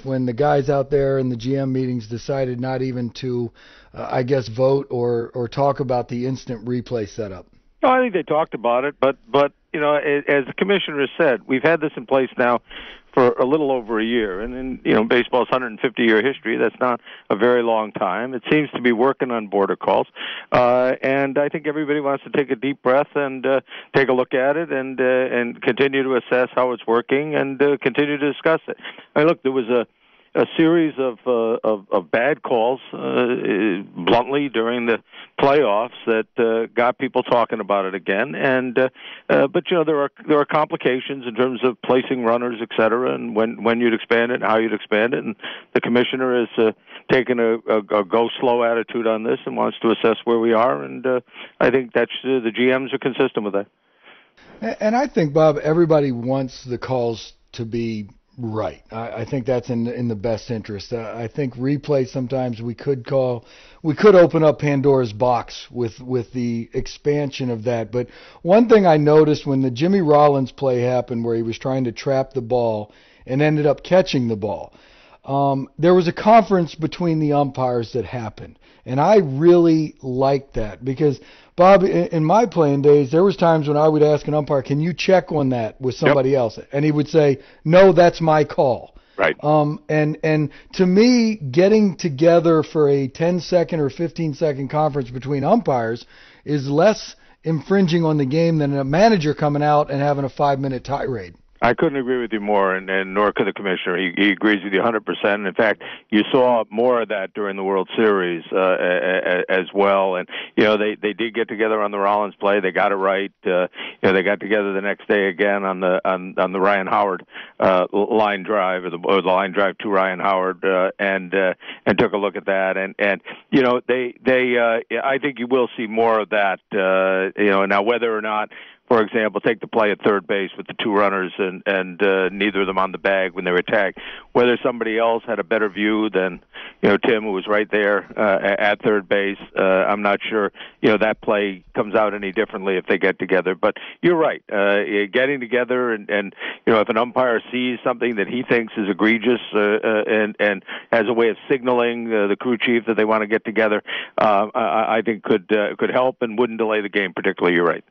when the guys out there in the GM meetings decided not even to, vote or talk about the instant replay setup? No, I think they talked about it, but as the commissioner has said, we've had this in place now for a little over a year, and in baseball's 150-year history, that's not a very long time. It seems to be working on border calls, and I think everybody wants to take a deep breath and take a look at it and continue to assess how it's working and continue to discuss it. I mean, look, there was a series of bad calls, bluntly, during the playoffs that got people talking about it again. And but there are complications in terms of placing runners, et cetera, and when you'd expand it and how you'd expand it. And the commissioner has taken a go slow attitude on this and wants to assess where we are. And I think that's the GMs are consistent with that. And I think, Bob, everybody wants the calls to be right. I think that's in the best interest. I think replay sometimes we could open up Pandora's box with the expansion of that. But one thing I noticed when the Jimmy Rollins play happened where he was trying to trap the ball and ended up catching the ball, there was a conference between the umpires that happened. And I really liked that because, Bob, in my playing days, there was times when I would ask an umpire, can you check on that with somebody else? And he would say, no, that's my call. Right. And to me, getting together for a 10-second or 15-second conference between umpires is less infringing on the game than a manager coming out and having a 5-minute tirade. I couldn't agree with you more, and nor could the commissioner. He agrees with you 100%. In fact, you saw more of that during the World Series as well. And they did get together on the Rollins play. They got it right. They got together the next day again on the Ryan Howard line drive, or the line drive to Ryan Howard, and took a look at that. And I think you will see more of that. Now whether or not, for example, take the play at third base with the two runners and neither of them on the bag when they were tagged. Whether somebody else had a better view than Tim, who was right there at third base, I'm not sure that play comes out any differently if they get together. But you're right, getting together and if an umpire sees something that he thinks is egregious and has a way of signaling the crew chief that they want to get together, I think could help and wouldn't delay the game particularly. You're right.